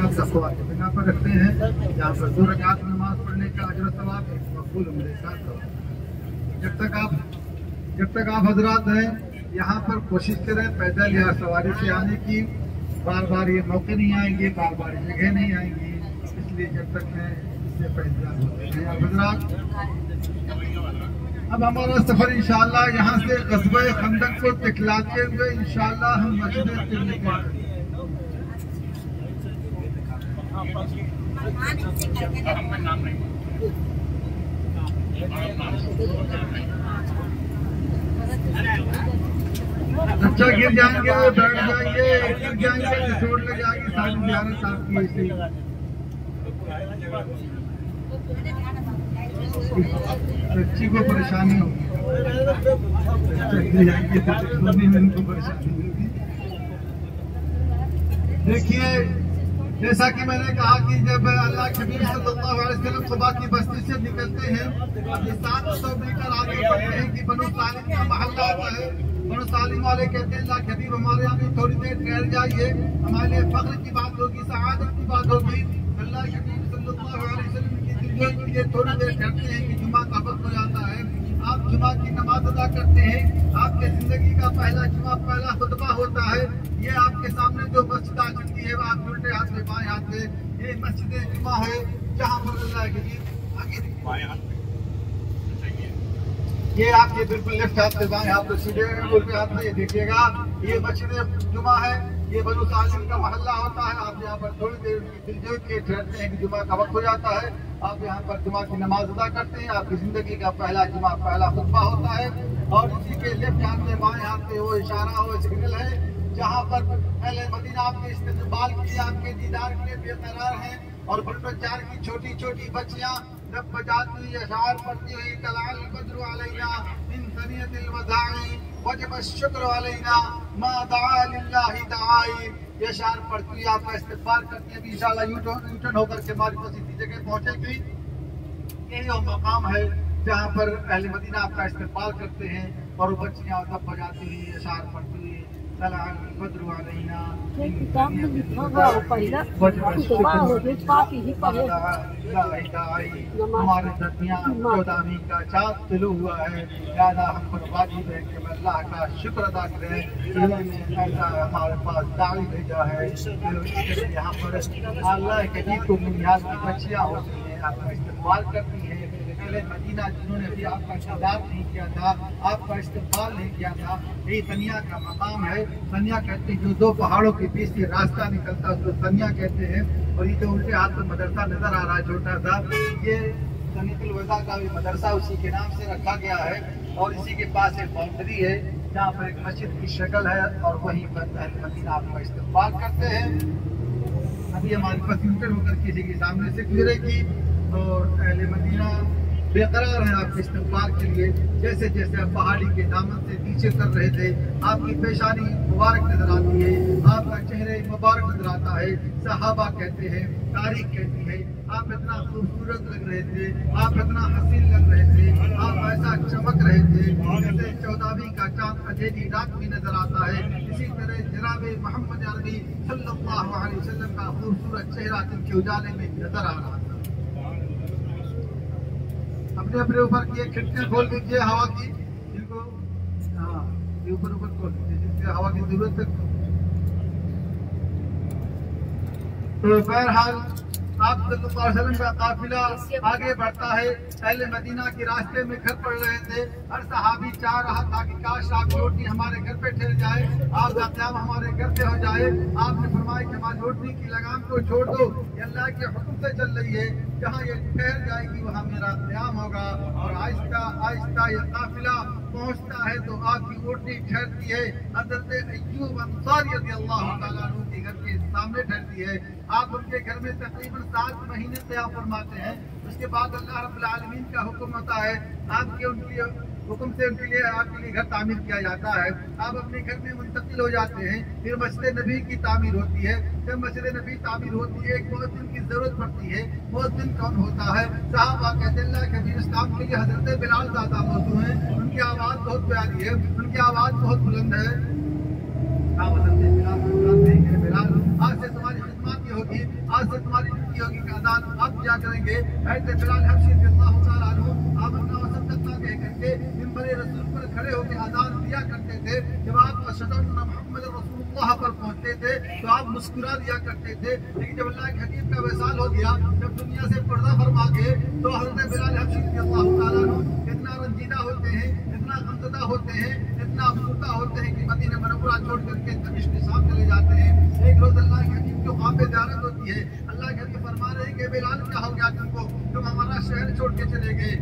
दुनिया तकवा के बिना पर रखते हैं। यहाँ पर 2 रकात नमाज पढ़ने का अजर सवाब मकबूल उम्र साथ। जब तक आप हजरात हैं यहाँ पर कोशिश करें पैदल या सवारी से आने की। बार बार ये मौके नहीं आएंगे, बार बार जगह नहीं आएंगी, इसलिए जब तक है इससे पहचान होते हैं हजरात। अब हमारा सफर इंशाअल्लाह यहाँ से ग़ज़वा खंदक को दिखलाते हुए इंशाअल्लाह हम मस्जिद तिरमिज़ी बच्चा गिर जाएंगे, बैठ जाएंगे, गिर जाएंगे, चोट लग जाएगी, सारी ज़ियारत आपकी ऐसे बच्ची को परेशानी होगी, इनको परेशानी होगी। देखिए जैसा कि मैंने कहा कि जब अल्लाह के नबी सल्लल्लाहु अलैहि वसल्लम सुबह की बस्ती से निकलते हैं, ये 700 मीटर आगे बढ़ते हैं कि बनु सालिम का महल्ला आता है। बनु सालिम वाले कहते हैं अल्लाह के हबीब हमारे यहाँ भी थोड़ी देर ठहर जाइए, हमारे लिए फख्र की बात होगी, सआदत की बात होगी। अल्लाह के नबी सल्लल्लाहु अलैहि वसल्लम की दिलजोई के लिए थोड़ी देर ठहरते हैं कि जुमा का वक्त हो जाता है। आप जुमा की नमाज अदा करते हैं, आपके जिंदगी का पहला जुमा, पहला खुतबा होता है। ये आपके सामने जो मस्जिद आ चुकी है आप उल्टे हाथ से बाएं हाथ से, ये मस्जिद जुमा है जहाँ पर अल्लाह के लिए आगे बाएं हाथ ये आपके बिल्कुल लेफ्ट हाथ से बाएं हाथ से सीधे उल्टे हाथ में देखिएगा, ये मस्जिद जुमा है। ये बनु सालिम का मोहल्ला होता है। आप यहाँ पर थोड़ी देर दिलजोई के ठहरते हैं कि जुमा का वक्त हो जाता है। आप यहाँ पर जुमा की नमाज अदा करते हैं, आपकी जिंदगी का पहला जुमा, पहला खुतबा होता है। और इसी के लेफ्ट हाथ में बाएं हाथ में वो इशारा, वो सिग्नल है जहाँ पर अहले मदीना आपके इस्तेमाल के लिए, आपके दीदार के लिए बेकरार हैं। और बच्चार की छोटी छोटी बच्चियाँ जब बजाती हुई अशार पढ़ती हुई तलाल बद्रु अलैना मिन सनियतिल वदाई वजब शुक्र अलैना मा दआ लिल्लाहि दाई, ये अशार पढ़ती हुई आपका इस्तेमाल करती है। इंशाअल्लाह यूटर्न होकर के हमारी पसंदीदा जगह पहुंचेगी। यही वो मकाम है जहाँ पर अहले मदीना आपका इस्तेमाल करते हैं। और वो बच्चियाँ तब बजाती हुई अशार पढ़ती हुई तलाल बद्रु अलैना हमारे दरमियान 14वीं का चाँद तुलू हुआ है। ज़्यादा हम पर वाजिब है कि अल्लाह का शुक्र अदा करें, इन्होंने ऐसा हमारे पास दाई भेजा है। यहाँ पर अल्लाह के दी को बुनियाद की बच्चियाँ होती हैं, आपका इस्तेमाल करती है। मदीना जिन्होंने भी आपका इंतजार नहीं किया था, आपका इस्तेमाल नहीं किया था, यही तनिया का मकाम है। तनिया कहते हैं जो 2 पहाड़ों के बीच से रास्ता निकलता है उसको तनिया कहते हैं। और ये जो उल्टे हाथ में मदरसा नजर आ रहा है छोटा सा, ये सनीतुल वदा का भी मदरसा उसी के नाम से रखा गया है। और इसी के पास एक बाउंड्री है जहाँ पर एक मस्जिद की शक्ल है और वहीं पर अहले मदीना आपका इस्तेमाल करते हैं। अभी हमारे पास यूटर्न होकर किसी के सामने से गुजरेगी और अहले मदीना बेकरार है आपके इस्तेमाल के लिए। जैसे जैसे आप पहाड़ी के दामन से नीचे कर रहे थे, आपकी पेशानी मुबारक नजर आती है, आपका चेहरे मुबारक नजर आता है। सहाबा कहते हैं, तारीख कहती है, आप इतना खूबसूरत लग रहे थे, आप इतना हसीन लग रहे थे, आप ऐसा चमक रहे थे जैसे 14वीं का चाँद अंधेरी रात में नजर आता है। इसी तरह जनाब मोहम्मद अरबी सल्लल्लाहु अलैहि वसल्लम का खूबसूरत चेहरा दिन के उजाले में नजर आ रहा था। अपने अपने ऊपर की खिड़कियां खोल दीजिए हवा की, जिनको हाँ ये ऊपर खोल दीजिए जिससे हवा की जरूरत है। तो बहरहाल आप सल्लल्लाहु अलैहि वसल्लम का काफिला आगे बढ़ता है। अहले मदीना के रास्ते में घर पड़ रहे थे। हर सहाबी चाह रहा था कि काश आप रोटी हमारे घर पे ठहर जाए, आप क़याम हमारे घर पे हो जाए। आपने फरमाया कि हमारी रोटी की लगाम को छोड़ दो, ये अल्लाह के हुक्म से चल रही है। जहाँ ये ठहर जाएगी वहाँ मेरा क़याम होगा। और आहिस्ता आहिस्ता ये काफिला पहुँचता है तो आपकी रोटी ठहरती है। हज़रत अय्यूब अंसारी रज़ियल्लाहु ताला अन्हु के घर के सामने ठहरती है। आप उनके घर में तकरीबन 7 महीने क़याम फरमाते हैं। उसके बाद अल्लाह रब्बुल आलमीन का हुक्म होता है, आपके उनके हुक्म से उनके लिए आपके लिए घर तामीर किया जाता है। आप अपने घर में मुंतकिल हो जाते हैं। फिर मस्जिद नबी की तामीर होती है। जब मस्जिद नबी तामीर होती है एक मुअज्जिन की जरूरत पड़ती है। मुअज्जिन कौन होता है? साहबा कहते हैं अल्लाह के नबी इस्लाम के लिए हजरत बिलाल ज़्यादा मौजूद हैं। उनकी आवाज़ बहुत प्यारी है, उनकी आवाज़ बहुत बुलंद है। बिलाल आज से तुम्हारी खिदमत ये होगी, आज की होगी कि अजान आप क्या करेंगे। ऐसे बिलाल हबशी रज़ियल्लाहु तआला अन्हु आमन्ना व सद्दक़ना कह करके मिंबर रसूल पर खड़े होकर अजान दिया करते थे। जब आप अशहदु अन्ना मुहम्मद रसूलुल्लाह पर पहुंचते थे तो आप मुस्कुरा दिया करते थे। लेकिन जब अल्लाह के हबीब का विसाल हो गया, जब दुनिया से पर्दा फरमा गए, तो हज़रत बिलाल हबशी रज़ियल्लाहु तआला अन्हु इतना रंजीदा होते हैं, इतना गमज़दा होते हैं, इतना अफसुर्दा होते हैं कि मदीना मुनव्वरा छोड़ करके दमिश्क शाम चले जाते हैं। एक रोज अल्लाह के हबीब को वहाँ पे ज़ियारत होती है। अल्लाह के हबीब फरमा रहे हैं कि बिलाल क्या हो गया तुमको, तुम हमारा शहर छोड़ के चले गए,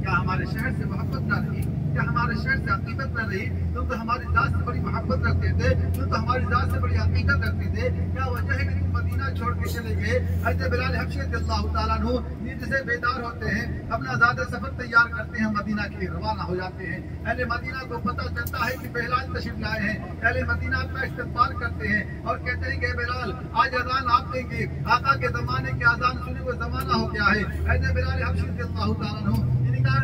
क्या हमारे शहर से मोहब्बत न रही, क्या हमारे शहर से अकीदत न रही, तुम तो हमारी जात से बड़ी मोहब्बत रखते थे, तुम तो हमारी जात से बड़ी अकीदत रखते थे, क्या वजह है कि तुम मदीना छोड़ के चले गए। हज़रत बिलाल हबशी रज़ियल्लाहु तआला अन्हु नींद से बेदार होते हैं, अपना ज़्यादा सफर तैयार करते हैं, मदीना के लिए रवाना हो जाते हैं। अहले मदीना को पता चलता है कि बिलाल तशरीफ लाए हैं। अहले मदीना का इस्तकबाल करते हैं और कहते हैं कि बिलाल आज अजान आप देंगे, आका के ज़माने के अजान सुने वो ज़माना हो गया है। हज़रत बिलाल हबशी रज़ियल्लाहु तआला अन्हु इनकार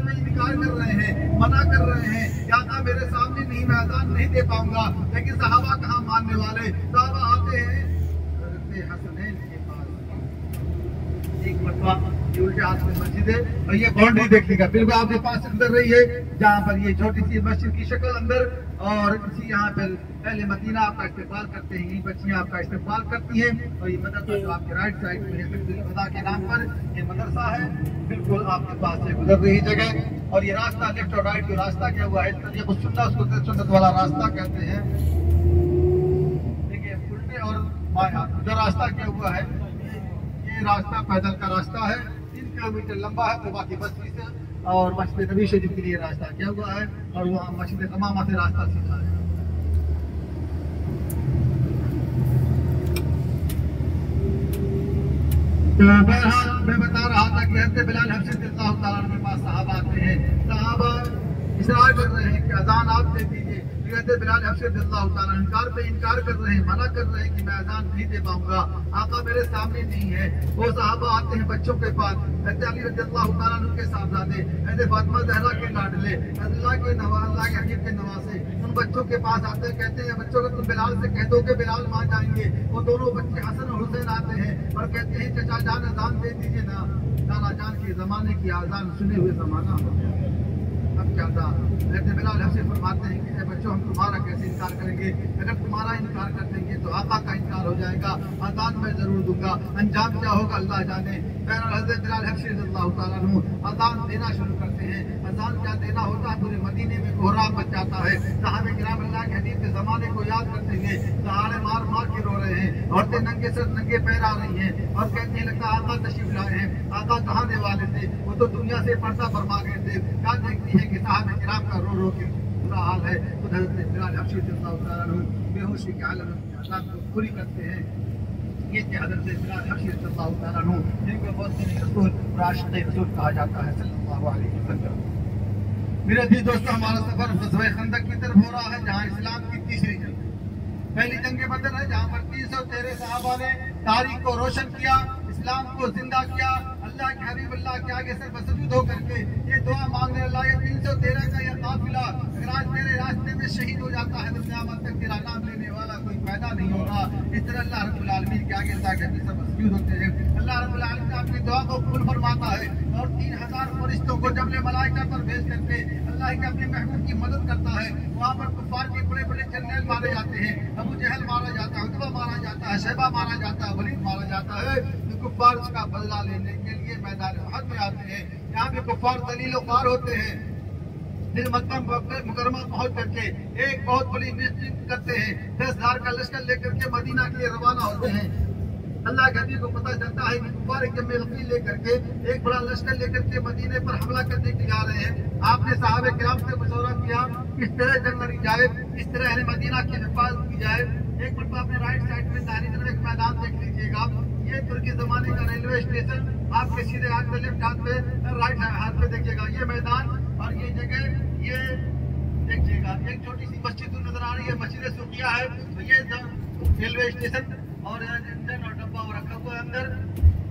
कर रहे हैं, मना कर रहे हैं, या था मेरे सामने नहीं, मैं अजान नहीं दे पाऊंगा। लेकिन सहाबा कहाँ मानने वाले, सहाबा आते हैं हसनैन के पास, एक मरतबा ये उल्टे हाथ में मस्जिद है और ये बाउंड्री देख लीजिएगा बिल्कुल आपके पास अंदर रही है, जहाँ पर ये छोटी सी मस्जिद की शक्ल अंदर, और इसी यहाँ पर पहले मदीना आपका इस्तेमाल करते हैं, ये बच्चियाँ आपका इस्तेमाल करती हैं। और ये मदरसा जो आपके राइट साइड में है खुदा के नाम पर ये मदरसा है, बिल्कुल आपके पास से गुजर रही जगह। और ये रास्ता लेफ्ट और राइट जो रास्ता क्या हुआ है, ये सुन्नत उसको सुन्नत वाला रास्ता कहते हैं। देखिए उल्टे और बाएं जो रास्ता क्या हुआ है, ये रास्ता पैदल का रास्ता है, 3 किलोमीटर लंबा है, तो बाकी बस्ती से और मस्जिद नबी शरीफ के लिए रास्ता क्या हुआ है, और वहाँ मस्जिद तमामा से रास्ता सीधा है। तो बहरहाल मैं बता रहा था कि हज़रत बिलाल हबशी रज़ियल्लाहु तआला अन्हु के पास सहाबा आते हैं, सहाबा इसरार कर रहे हैं कि अजान आप दे दीजिए। हज़रत बिलाल हबशी रज़ियल्लाहु तआला इनकार कर रहे हैं, मना कर रहे हैं कि मैं अजान नहीं दे पाऊंगा, आका मेरे सामने नहीं है। वो सहाबा आते हैं बच्चों के पास, हज़रत अली रज़ियल्लाहु तआला अन्हु के साहबजादे, हज़रत फातिमा ज़हरा के लाडले, अल्लाह के हबीब के नवासे, उन बच्चों के पास आते हैं, कहते हैं बच्चों को तुम बिलाल से कह दो कि बिलाल मान जाएंगे। वो दोनों बच्चे हसन और हुसैन आते हैं और कहते हैं चचा जान अजान दे दीजिए ना, नाना जान के जमाने की अजान सुने हुए जमाना हो गया, अब क्या था। बिलाल हबशी फरमाते हैं कि बच्चों हम तुम्हारा कैसे इनकार करेंगे, अगर तुम्हारा इनकार कर देंगे तो आका का इनकार हो जाएगा, अजान मैं जरूर दूंगा, अंजाम क्या होगा अल्लाह जाने। हज़रत बिलाल हबशी रज़ियल्लाहु तआला अन्हु अजान देना शुरू करते हैं। अजान क्या देना होता है, पूरे मदीने में कोहराम मच जाता है। सहाबे किराम अल्लाह के हबीब के ज़माने को याद करते हैं, सहारे मार मार के रो रहे हैं, औरतें नंगे सर नंगे पैर आ रही हैं और कहते हैं लगता आका तशरीफ लाए हैं, आका कहाँ दे वाले थे, वो तो दुनिया से पर्दा फरमा गए थे। क्या देखती है कि सहाबे किराम का रो रो के बुरा हाल है। तो हज़रत बिलाल हबशी रज़ियल्लाहु तआला अन्हु बेहोशी के आलम में अजान को पूरी करते हैं। ये हज़रत बिलाल हबशी रज़ियल्लाहु तआला अन्हु जिनको मुअज़्ज़िन रसूल राशिद रसूल कहा जाता है सल्लल्लाहु अलैहि वसल्लम। मेरे अजीज दोस्तों, हमारा सफर ग़ज़वा खंदक की तरफ हो रहा है, जहाँ इस्लाम की तीसरी जंग, पहली जंग बदर है, जहाँ पर 313 सहाबा ने तारीख को रोशन किया, इस्लाम को जिंदा किया। अल्लाह के हबीब अल्लाह के आगे सर बसजूद होकर के ये दुआ मांगने, अल्लाह ये 313 का यह काफिला अगर आज तेरे रास्ते में शहीद हो जाता है तो क़यामत तक तेरा नाम लेने वाला कोई पैदा नहीं होगा। इस तरह अल्लाह रब्बुल आलमीन के आगे अल्लाह के सब बसजूद होते हैं। अल्लाह रब्बुल आलमीन अपनी दुआ को कबूल फरमाता है और 3000 फरिश्तों को जबले मलाइका पर भेज करके अल्लाह के अपने महबूब की मदद करता है। वहाँ पर कुफार के बड़े बड़े जनरल मारे जाते हैं, अबू जहल मारा जाता है, उतबा मारा जाता है, शैबा मारा जाता है, वलीद मारा जाता है। तो कुफार उसका बदला लेने के लिए मैदान उहद में आते हैं। यहाँ पे कुफार दलील कार होते हैं, फिर मक्का मुकरमा पहुंच करके एक बहुत बड़ी मिशन करते हैं, 10,000 का लश्कर लेकर के मदीना के लिए रवाना होते हैं। अल्लाह के हबीब को पता चलता है कि कुफार लेकर के एक बड़ा लश्कर लेकर के मदीने पर हमला करने के लिए आ रहे हैं। आपने सहाबे किराम से मशवरा किया किस तरह जंग लड़ी जाए, किस तरह अहले मदीना की हिफाजत की जाए। एक मिनट अपने राइट साइड में दाहिनी तरफ एक मैदान देख लीजिएगा, ये तुर्की जमाने का रेलवे स्टेशन आपके सीधे हाथ में, लेफ्ट हाथ में, राइट हाथ में देखिएगा ये मैदान और ये जगह, ये देखिएगा एक छोटी सी मस्जिद नजर आ रही है, मस्जिद सुकिया है। तो ये रेलवे स्टेशन और इंजन और डब्बा रखा हुआ है अंदर।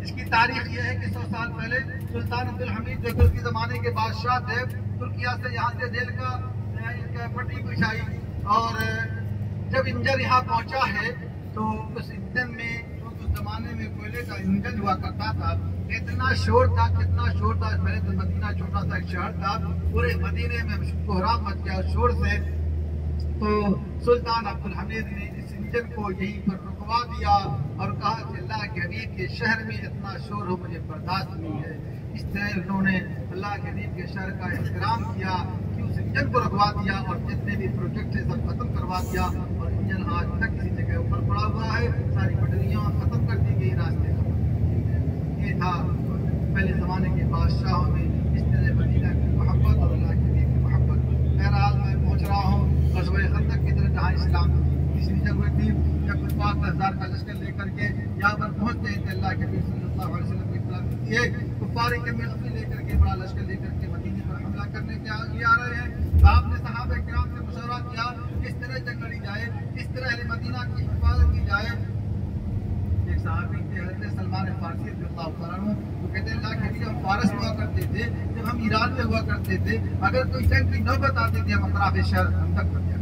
इसकी तारीख ये है कि 100 साल पहले सुल्तान अब्दुल हमीद जो तुर्की जमाने के बादशाह थे, तुर्किया से यहाँ से रेल का पटरी बिछाई और जब इंजन यहाँ पहुँचा है तो उस इंजन में उस जमाने में कोयले का का इंजन हुआ करता था, इतना शोर था, कितना शोर था। पहले तो मदीना छोटा सा एक शहर था, पूरे मदीने में कोहराम मच गया शोर से। तो सुल्तान अब्दुल हमीद ने इस इंजन को यहीं पर रुकवा दिया और कहा कि अल्लाह के हबीब के शहर में इतना शोर हो मुझे बर्दाश्त नहीं है। इस तरह उन्होंने अल्लाह के हबीब के शहर का एहतराम किया कि उस इंजन को रुकवा दिया और जितने भी प्रोजेक्ट है सब खत्म करवा दिया। और इंजन आज तक किसी जगह ऊपर पड़ा हुआ है, सारी पटरियाँ खत्म कर दी गई, रास्ते खत्म कर दिए गए। ये था पहले ज़माने के बादशाहों में इस तरह मदीना की मोहब्बत और अल्लाह के हबीब की मोहब्बत। बहरहाल मैं पहुँच रहा हूँ ग़ज़वे खंदक की तरफ, जहाँ इस्लाम तीसरी जगह थी। जब कुफ़ार 10,000 का लश्कर लेकर के यहाँ पर पहुँचते हैं तो अल्लाह के नबी सल्लल्लाहु अलैहि वसल्लम की इत्तला मिलती है, कुफ़ार के मिलती लेकर के बड़ा लश्कर लेकर के मदीने पर हमला करने के लिए आ रहे हैं। तो आपने सहाबा किराम से मशवरा किया किस तरह जंग लड़ी जाए, किस तरह अहले मदीना की हिफाजत की जाए। एक सहाबी थे हज़रत सलमान फारसी रज़ियल्लाहु ताला अन्हु, वो कहते हैं अल्लाह के नबी हम फारस में हुआ करते थे, जब हम ईरान में हुआ करते थे, अगर कोई जंग की नौबत आती थी हम अतराफ शहर खंदक कर दिया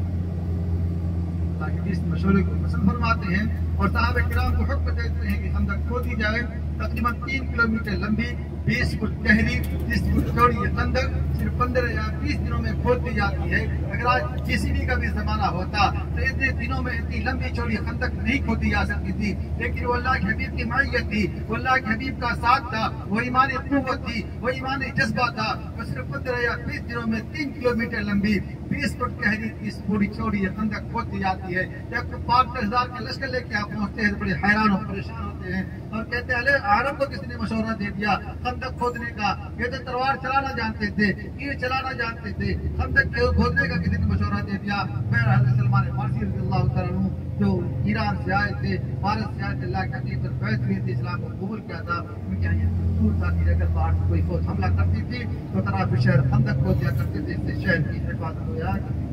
ताकि इस मशवरे को पसंद फरमाते हैं और सहाबा किराम को हुक्म देते हैं कि खंदक खोदी जाए। तकरीबन 3 किलोमीटर लंबी, 20 फुट गहरी, 30 फुट चौड़ी ये खंदक सिर्फ 15 या 20 दिनों में खोद दी जाती है। अगर आज जेसीबी का भी जमाना होता तो इतने दिनों में इतनी लंबी चौड़ी खंदक नहीं खोदी जा सकती थी, लेकिन वो अल्लाह के हबीब की मायत थी, वो अल्लाह के हबीब का साथ था, वो ईमानी कुव्वत थी, वो ईमानी जज्बा था। वो सिर्फ 15 या 20 दिनों में 3 किलोमीटर लंबी, 20 फुट गहरी, 30 फुट चौड़ी ये खंदक खोद दी जाती है। जब 5,000 का लश्कर लेके आप पहुँचते हैं तो बड़े हैरान और परेशान होते हैं और कहते हैं अरब को किसने मशवरा दे दिया खंदक खोदने का? ये तो तलवार चलाना जानते थे, तीर चलाना जानते थे, खंदक खोदने का किसी ने मशवरा दे दिया? बहरहाल सलमान फारसी रज़ियल्लाहु ताला अन्हु जो ईरान से आए थे, भारत से आए थे, अल्लाह के हबीब पर बैत हुए थे, इस्लाम को कबूल किया था। उनके यहाँ ये दस्तूर था कि अगर बाहर से कोई फौज हमला करती थी तो तराफ शहर खंदक खोद दिया करते थे, इससे शहर की हिफाजत हो जाया करती थी।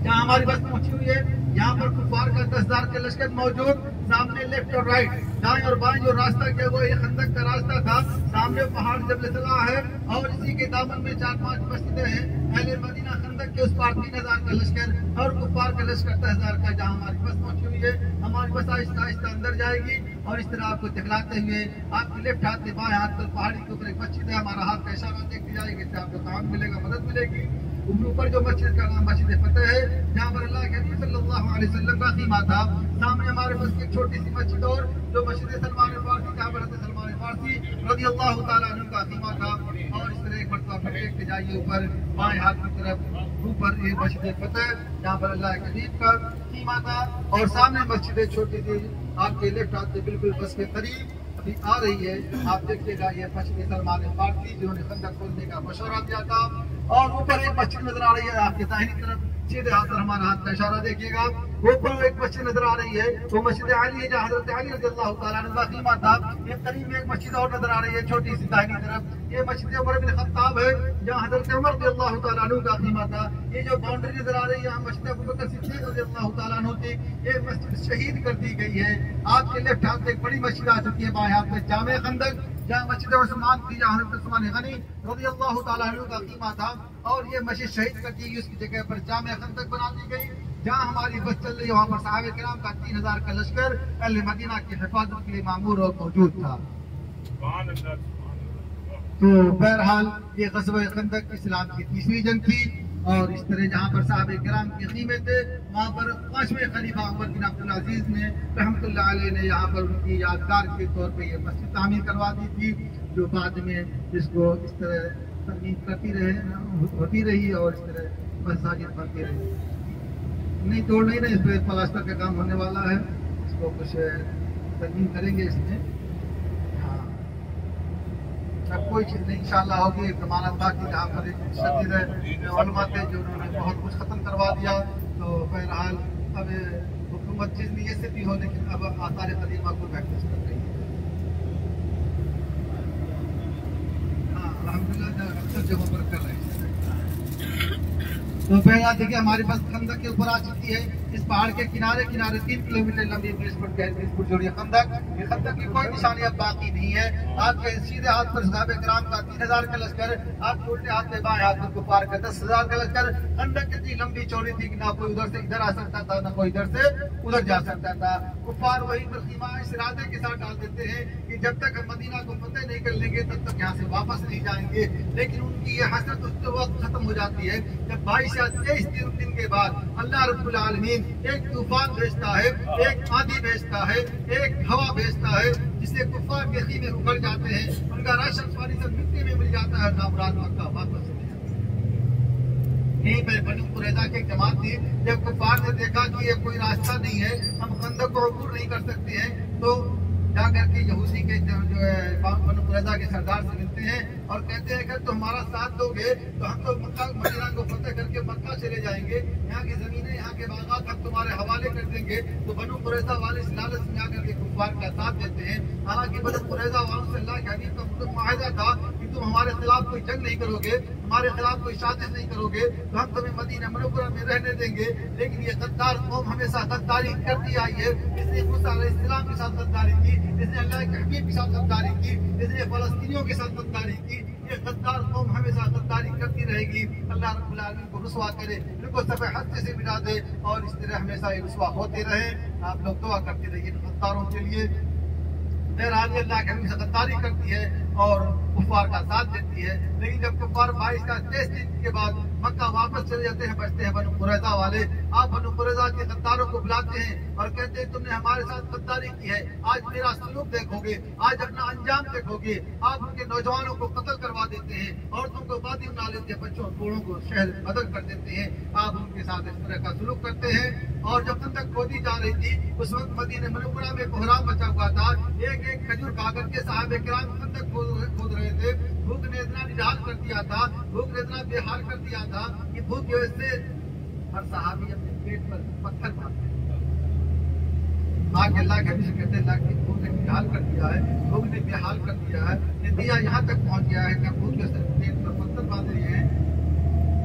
जहाँ हमारी बस पहुंची हुई है यहाँ पर कुफार का 10,000 का लश्कर मौजूद, सामने लेफ्ट और राइट, दाएं और बाएं जो रास्ता किया वो ये खंदक का रास्ता था। सामने पहाड़ जबल सला है और इसी के दामन में 4-5 मस्जिदें हैं। अहले मदीना खंदक के उस पार 3,000 का लश्कर और कुफार का लश्कर 10,000 का। जहाँ हमारी बस पहुंची हुई है, हमारी बस आहिस्ता आहिस्ता अंदर जाएगी और इस तरह आपको दिखलाते हुए आपके लेफ्ट हाथ से बाएं हाथ पर पहाड़ी के ऊपर एक मस्जिद है, हमारा हाथ का इशारा देखती जाएगी, इससे आपको काम मिलेगा, मदद मिलेगी। ऊपर जो मस्जिद का नाम मस्जिद फतेह है, जहाँ पर अल्लाह के नबी सल्लल्लाहु अलैहि वसल्लम का ख़ीमा था। सामने हमारे पास एक छोटी सी मस्जिद और जो मस्जिद सलमान फारसी, जहाँ पर हज़रत सलमान फारसी रज़ियल्लाहु ताला अन्हु का ख़ीमा था। और इस तरह एक मरतबा फिर देखते जाइए ऊपर बाएं हाथ की तरफ ऊपर ये मस्जिद फतेह, जहाँ पर अल्लाह के हबीब का ख़ीमा था। और सामने मस्जिद छोटी सी आपके लेफ्ट हाथ से बिल्कुल बस के करीब अभी आ रही है, आप देखिएगा ये मस्जिद सलमान फारसी जिन्होंने खंदक खोदने का मशवरा दिया था। और ऊपर एक मस्जिद नजर आ रही है आपके दाहिनी तरफ, सीधे हाथ पर हमारा हाथ का इशारा देखिएगा। ऊपर एक मस्जिद नजर आ रही है, वो मस्जिद अली है जहाँ हज़रत अली रज़ियल्लाहु ताला अन्हु का ख़ीमा था। ये करीब में एक मस्जिद और नजर आ रही है छोटी सी दाहिनी तरफ, ये मस्जिद उमर बिन खत्ताब है जहाँ हज़रत उमर रज़ियल्लाहु ताला अन्हु का ख़ीमा था। ये जो बाउंड्री नजर आ रही है यहाँ मस्जिद अबू बकर सिद्दीक़ रज़ियल्लाहु ताला अन्हु थी, ये मस्जिद शहीद कर दी गई है। आपके लेफ्ट हाथ में एक बड़ी मस्जिद आ चुकी है, बाएं हाथ में जामे खंदक जहाँ मस्जिद उस्मान थी, जहाँ हज़रत उस्मान गनी रज़ियल्लाहु ताला अन्हु का ख़ीमा था। और ये मस्जिद शहीद कर दी गई, उसकी जगह पर जामे खंदक बना दी गई। जहाँ हमारी बस चल रही है वहाँ पर सहाबे किराम का 3,000 का लश्कर अहले मदीना की हिफाजत के लिए मामूर और मौजूद था। तो बहरहाल ये ग़ज़वे खंदक इस्लाम की तीसरी जंग थी। और इस तरह जहाँ पर सहाबे किराम के ख़ीमे थे वहाँ पर 5वें खलीफा उमर बिन अब्दुल अजीज ने रहमतुल्लाह अलैह ने यहाँ पर उनकी यादगार के तौर पे ये मस्जिद तामीर करवा दी थी, जो बाद में इसको इस तरह तरमीम करती होती रही और इस तरह मसाजिद बनती रही। नहीं तोड़ नहीं रहे, इस पर प्लास्टर का काम होने वाला है, इसको कुछ तरमीम करेंगे इसमें। हाँ, अब कोई चीज़ नहीं इंशाअल्लाह होगी। एक ज़माना था कि जहाँ पर शदीद उलमा थे जो उन्होंने बहुत कुछ ख़त्म करवा दिया। तो बहरहाल अब हुकूमत जिस नीयत से भी हो, लेकिन अब आसार कदीमा को महफूज कर रही है। हाँ अल्हम्दुलिल्लाह अक्सर जगहों पर कर रहे हैं। तो पहला देखिए हमारे पास खंदक के ऊपर आ चुकी है। इस पहाड़ के किनारे किनारे 3 किलोमीटर लंबी 20 फुट जोड़ी खंदक। ये खंदक की कोई निशानी अब बाकी नहीं है। आपके सीधे हाथ पर सहाबे किराम का 3000 का लश्कर, आपके उल्टे हाथ में बाएं हाथ पर कुफार का 10,000 का लश्कर। खंदक इतनी लंबी चौड़ी थी कि ना कोई उधर से इधर आ सकता था, ना कोई इधर से उधर जा सकता था। कुफार वही तस्लीमा इस इरादे के साथ डाल देते हैं कि जब तक हम मदीना को फतेह नहीं कर लेंगे तब तक यहाँ से वापस नहीं जाएंगे। लेकिन उनकी ये हसरत उस वक्त खत्म हो जाती है जब 22 या 23 दिन के बाद अल्लाह रब्बुल आलमीन एक तूफान भेजता है, एक आंधी भेजता है, एक हवा भेजता है, जिससे कुफार के खीमे उखड़ जाते हैं, उनका राशन पानी सब मिट्टी में मिल जाता है, नामराद मक्का वापस चले जाते हैं। यहीं पर बनी कुरैज़ा की एक जमात थी। जब कुफार ने देखा कि ये कोई रास्ता नहीं है, हम खंदक को अबूर नहीं कर सकते हैं, तो जाकर के यहूदी के जो है बनी कुरैज़ा के सरदार से मिलते हैं और कहते हैं अगर तुम हमारा साथ दोगे तो हम तो मक्का मदीना को फतेह करके मक्का चले जाएंगे, यहाँ की जमीनें यहाँ के बागात हम तुम्हारे हवाले कर देंगे। तो बनी कुरैज़ा वाले इस लालच में आकर के कुफार का साथ देते हैं। हालांकि बनी कुरैज़ा वालों से अल्लाह के हबीब का मुआहदा था कि तुम हमारे खिलाफ कोई जंग नहीं करोगे, हमारे खिलाफ कोई साजिश नहीं करोगे, तो हम तुम्हें मदीना मुनव्वरा में रहने देंगे। लेकिन ये गद्दार कौम हमेशा गद्दारी करती आई है। इसने मूसा अलैहिस्सलाम के साथ गद्दारी की, इसने अल्लाह के हबीब के साथ गद्दारी की, इसने फलस्तीनियों के साथ गद्दारी की। ये गद्दार कौम हमेशा गद्दारी करती रहेगी। अल्लाह रब्बुल आलमीन को रुसवा करे, इनको सब हद से मिटा दे और इस तरह हमेशा ये रुसवा होते रहे। आप लोग दुआ करते रहिए गद्दारों के लिए। बहरहाल अल्लाह के हबीब से गद्दारी करती है और कुफार का साथ देती है। लेकिन जब कुफार 22 का 23 दिन के बाद मक्का वापस चले जाते हैं, बचते हैं बनु कुरैज़ा वाले। आप बनु कुरैज़ा के गद्दारों को बुलाते हैं और कहते हैं तुमने हमारे साथ गद्दारी की है, आज मेरा सलूक देखोगे, आज अपना अंजाम देखोगे। आप उनके नौजवानों को कत्ल करवा देते हैं, औरतों को बादी बना लेते हैं, बच्चों बूढ़ों को शहर बदल कर देते हैं। आप उनके साथ इस तरह का सलूक करते हैं। और जब खंदक खोदी जा रही थी उस वक्त मदीना मुनव्वरा में कोहराम मचा हुआ था। एक एक खजूर खाकर के साहबे किराम खंदक खोद रहे थे। भूख ने इतना निढाल कर दिया था, भूख ने इतना बेहाल कर दिया था कि भूख की वजह से हर सहाबी अपने पेट पर पत्थर मारते आगे अल्लाह के हबीब से कहते अल्लाह की भूख ने बेहाल कर दिया है, भूख ने बेहाल कर दिया है, ये दिया यहाँ तक पहुँच गया है कि भूख के पेट पर पत्थर बांध रहे हैं।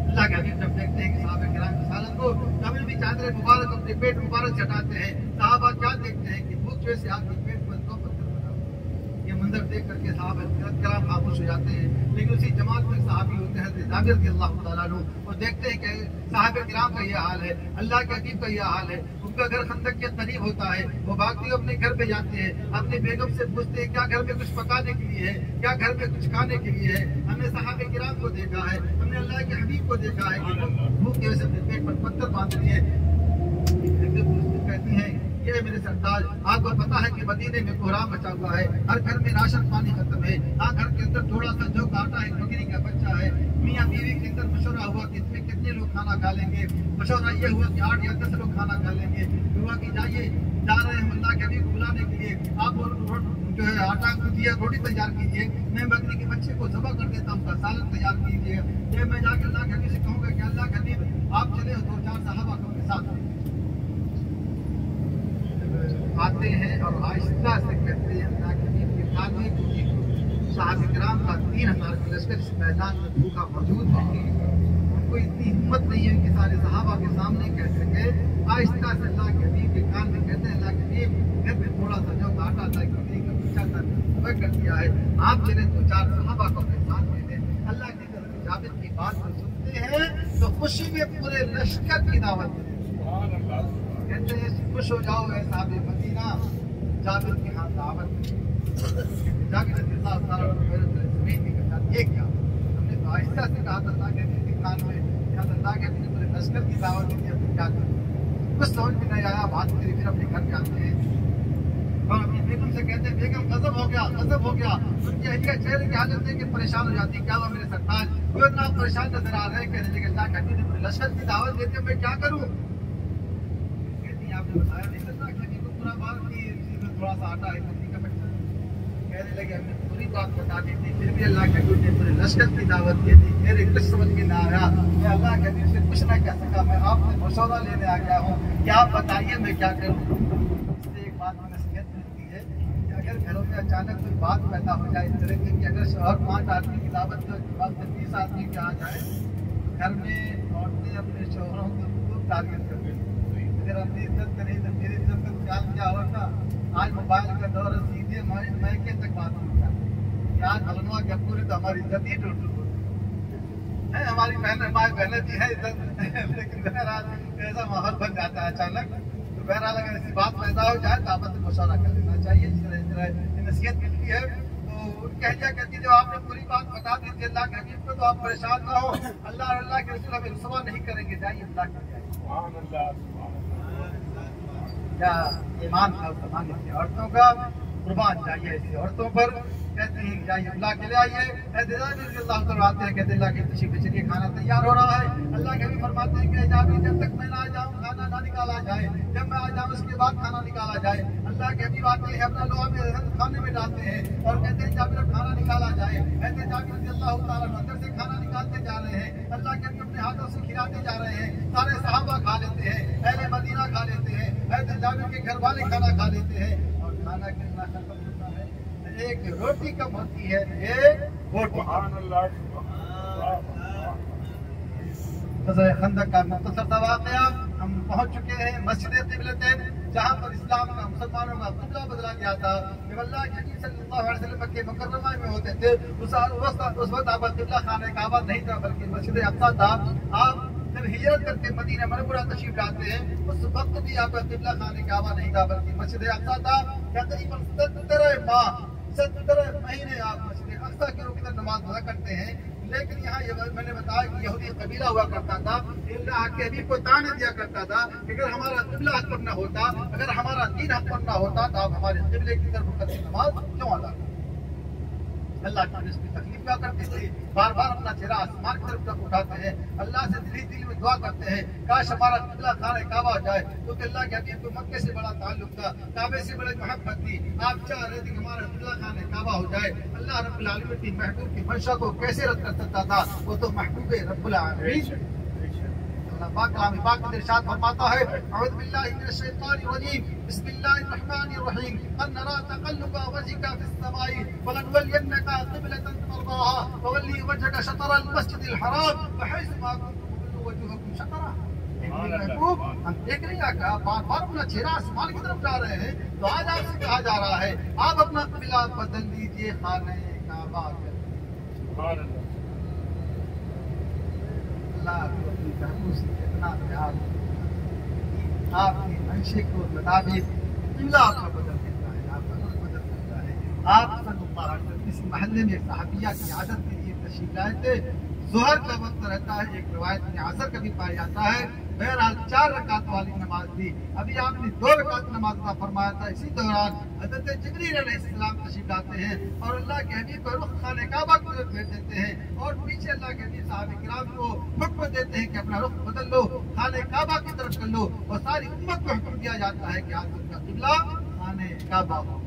अल्लाह के हबीब जब देखते हैं कि साहबे किराम की हालत को, तब भी चादर मुबारक अपने पेट मुबारक चटाते हैं। साहबा क्या देखते हैं कि भूख की वजह से आपके पेट पर 2 पत्थर बना हुआ। ये मंजर देख करके साहबे किराम खामोश हो जाते हैं। लेकिन उसी जमात में साहबी होते हैं जाबिर रज़ियल्लाहु ताला अन्हु, वो देखते हैं कि साहबे किराम का ये हाल है, अल्लाह के हबीब का ये हाल है। उनका घर खंदक के करीब होता है, वो भागते हुए अपने घर पे जाते हैं, अपने बेगम से पूछते हैं क्या घर में कुछ पकाने के लिए है, क्या घर में कुछ खाने के लिए है। हमने साहबे किराम को देखा है, हमने अल्लाह के हबीब को देखा है कि भूख की वजह से अपने पेट पर पत्थर बांध लिए। कहती हैं ये मेरे सरताज, आपको पता है कि मदीने में कोहराम मचा हुआ है, हर घर में राशन पानी खत्म है, घर के अंदर थोड़ा सा जो आटा है, बकरी का बच्चा है। मियाँ बीवी के अंदर मशवरा हुआ कि इसमें कितने लोग खाना खा लेंगे। मशवरा ये हुआ कि 8 या 10 लोग खाना खा लेंगे। हुआ कि जाइए, जा रहे हैं अल्लाह के हबीब बुलाने के लिए, आप जो है आटा गुजिए, रोटी तैयार कीजिए, मैं बकरी के बच्चे को ज़बह कर देता हूँ, उसका सालन तैयार कीजिए। ये मैं जाकर अल्लाह के हबीब से कहूँगा कि अल्लाह के हबीब आप चले 2-4 सहाबा को अपने साथ आते हैं और आहिस्ता से कहते हैं अल्लाह के हबीब के ख्याल में क्योंकि साहबे किराम का 3000 का लश्कर इस मैदान में भूखा मौजूद है, उनको इतनी हिम्मत नहीं है कि सारे सहाबा के सामने कह सके। आहिस्ता से अल्लाह के हबीब के कान में कहते हैं अल्लाह के हबीब घर में थोड़ा सा जो आटा था, बकरी का बच्चा था, वह कर दिया है, आप चले 2-4 सहाबा को अपने साथ ले लें। अल्लाह की जाबिर की बात को सुनते हैं तो खुशी में पूरे लश्कर की दावत देते हैं। कहते हैं खुश हो जाओ ऐ साहबे मदीना, जाबिर के हाथ दावत जाबिर रज़ियल्लाहु ताला अन्हु जमीन की कहता ये क्या, हमने तो आहिस्ता से कहा था अल्लाह के कान में, या अल्लाह के पूरे लश्कर की दावत दी, अब क्या करें। कुछ समझ में नहीं आया, बात करी, फिर अपने घर जाते हैं और अपनी बेगम से कहते हैं बेगम गजब हो गया, गजब हो गया। उनकी अहलिया चेहरे की हालत देख के परेशान हो जाती है, क्या हुआ मेरे सरताज, क्यों इतना परेशान नजर आ रहे हैं। कहने लगे अल्लाह के हबीब ने लश्कर की दावत देते मैं क्या करूँ। आपने बताया नहीं था कि को पूरा बात की थोड़ा सा आटा है, बकरी का बच्चा। कहने लगे हमने पूरी बात बता दी थी, फिर भी अल्लाह के हबीब ने पूरे लश्कर की दावत दे दी। मेरे कुछ समझ में ना आया, मैं अल्लाह के हबीब से कुछ ना कह सका, मैं आपसे मशवरा लेने आ गया हूँ कि आप बताइए मैं क्या करूँ। इससे एक बात में नसीहत मिलती है कि अगर घरों में अचानक कोई बात पैदा हो जाए इस तरह की कि अगर शहर 5 आदमी की दावत के बाद 20 आदमी के आ जाए, घर में औरतें अपने शोहरों को खूब टारगेट कर देती हैं। फिर हमने इज्जत करी तो मेरी इज्जत का ख्याल क्या होता। आज मोबाइल का दौर है, सीधे मैके तक बात होता है कि आज फलनवा के पूरे तो हमारी इज्जत ही टूट है। हमारी बहनें भी है इज्जत लेकिन बहरहाल ऐसा माहौल बन जाता है अचानक। तो बहरहाल अगर ऐसी बात पैदा हो जाए तो आपस में मुशावरा कर लेना चाहिए। इस तरह नसीहत मिलती है। तो कहिया कहती जब आपने पूरी बात बता दी थी अल्लाह के हबीब को तो आप परेशान ना हो। अल्लाह और अल्लाह के रसूल हमें रुसवा नहीं करेंगे। जाइए अल्लाह के क्या ईमान था उस जमाने की औरतों का। कुर्बान चाहिए ऐसी औरतों पर। कहते हैं जाइए अल्लाह के लिए आइए। अल्लाह करवाते हैं कहते अल्लाह के तशरीफ पे चलिए, खाना तैयार हो रहा है। अल्लाह के भी फरमाते हैं कि जाबी जब तक मैं ना आ जाऊँ खाना ना निकाला जाए, जब मैं आ जाऊँ उसके बाद खाना निकाला जाए। अल्लाह के भी आते हैं अपना लोहा में खाने में डालते हैं और कहते हैं जाबी जब खाना निकाला जाए। कहते हैं जाबी अल्लाह ताला अंदर से खाना निकालते जा रहे हैं। अल्लाह के अपने हाथों से खिलाते जा रहे हैं। सारे सहाबा खा लेते हैं, अहले मदीना खा लेते हैं, कहते जाबी के घर वाले खाना खा लेते हैं और खाना कितना खत्म होता है। एक रोटी कम होती है, एक रोटी। खंदक का मुख्तसर सा वाक़या। हम पहुंच चुके हैं मस्जिद क़िबलतैन, जहां पर इस्लाम का मुसलमानों का क़िबला बदला गया था। जब अल्लाह के नबी सल्लल्लाहु अलैहि वसल्लम मक्के मुकर्रमा में होते थे उस वक्त आपका क़िबला खाने काबा नहीं था बल्कि मस्जिद अक़सा था। आप जब हिजरत करके मदीना मनव्वरा तशरीफ लाते हैं उस वक्त भी आपका क़िबला खाने काबा नहीं था बल्कि मस्जिद अक़सा था। तकरीबन 17 महीने आप मस्जिद अक़सा के रुख पर नमाज अदा करते हैं। लेकिन यहाँ ये मैंने बताया कि यहूदी कबीला हुआ करता था। अल्लाह के हबीब को ताने दिया करता था कि अगर हमारा क़िबला हक पर न होता, अगर हमारा दीन हक पर न होता तो आप हमारे क़िबले की तरफ मुकद्दस नमाज क्यों अदा करते। अल्लाह की इसकी तकलीफ क्या करते थे। बार बार अपना चेहरा आसमान की तरफ तक उठाते हैं। अल्लाह से दिल में दुआ करते हैं काश हमारा क़िबला खाने काबा हो जाए। क्योंकि अल्लाह के हबीब को मक्के से बड़ा ताल्लुक था, काबे से बड़ी मोहब्बत थी। आप चाह रहे थे कि हमारा क़िबला खाने काबा हो जाए। अल्लाह रब्बुल आलमीन की महबूब की मंशा को कैसे रद्द कर सकता था। वो तो महबूब रब्बुल आलमीन। पाक इरशाद फरमाता है अऊज़ु बिल्लाहि मिनश शैतानिर रजीम बिस्मिल्लाहिर रहमानिर रहीम अन नरा तक़ल्लुब वजहिका फिस समाई वलनवलियन्नका क़िबलतन तर्दाहा ववल्ली वजहका शतरल मस्जिदिल हराम वहैसुमा कुंतुम फवल्लू वजूहकुम शतरा। महबूब हम देख रहे हैं क्या बार बार अपना चेहरा आसमान की तरफ जा रहे हैं। तो आज आपसे कहा जा रहा है आप अपना क़िबला बदल लीजिए, खाने काबा कर। अल्लाह को अपनी महबूब से कितना प्यार, आपकी मंशे को मुताबिक क़िबला आपका बदल देता है, आपका रुख बदल देता है। आप सल्लल्लाहु अलैहि वसल्लम इस महल्ले में सहाबिया की आदत के लिए तशरीफ लाए थे। ज़ोहर का वक्त रहता है, एक रिवायत में असर का भी पाया जाता है। बहरहाल 4 रकात वाली नमाज थी। अभी आपने 2 रकात नमाज का फरमाया था। इसी दौरान हज़रत जिब्रील अलैहिस्सलाम तशरीफ लाते हैं और अल्लाह के हबीब को रुख खाने काबा की तरफ भेज देते हैं और पीछे अल्लाह के हबीब साहब किराम को हुक्म देते हैं कि अपना रुख बदल लो, खाने काबा की तरफ कर लो। और सारी उम्मत को हुक्म दिया जाता है कि आज उनका क़िबला खाने काबा होगा।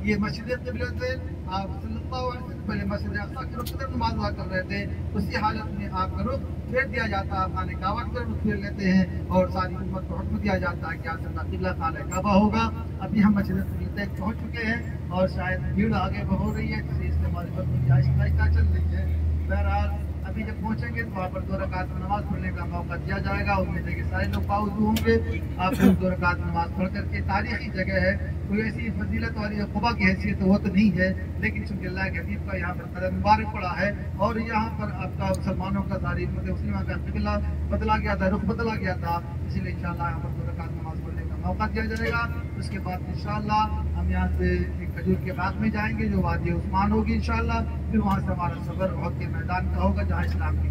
ये मस्जिद क़िबलतैन आप सल्लल्लाहु अलैहि वसल्लम पहले मस्जिद अक़सा की रुख पर नमाज अदा कर रहे थे। उसी हालत में आपका रुख फेर दिया जाता है, खाने काबा की तरफ फेर लेते हैं और सारी उम्मत को हुक्म दिया जाता है कि आज उनका क़िबला खाने काबा होगा। अभी हम मस्जिद क़िबलतैन पहुँच चुके हैं और शायद भीड़ आगे हो रही है, इसलिए हमारी बस आहिस्ता चल रही है। बहरहाल अभी जब पहुंचेंगे तो वहाँ पर 2 रकात नमाज पढ़ने का मौका दिया जाएगा। उम्मीद है कि सारे लोग बावजूद होंगे। आप लोग 2 रकात नमाज पढ़ करके, तारीखी जगह है, कोई ऐसी फजीलत वाली खुबा की हैसियत वो तो नहीं है, लेकिन चूंकि अल्लाह के हबीब का यहाँ पर कदम मुबारक पड़ा है और यहाँ पर आपका मुसलमानों का तारीख मुस्लिम का क़िबला बदला गया था, रुख बदला गया था, इसलिए इंशाअल्लाह यहाँ पर 2 रकात नमाज पढ़ने का मौका दिया जाएगा। उसके बाद इंशाअल्लाह हम यहाँ से एक खजूर के बाग में जाएंगे जो वादी उस्मान होगी इंशाअल्लाह। फिर वहाँ से हमारा सफर बहुत के मैदान का होगा जहाँ इस्लाम की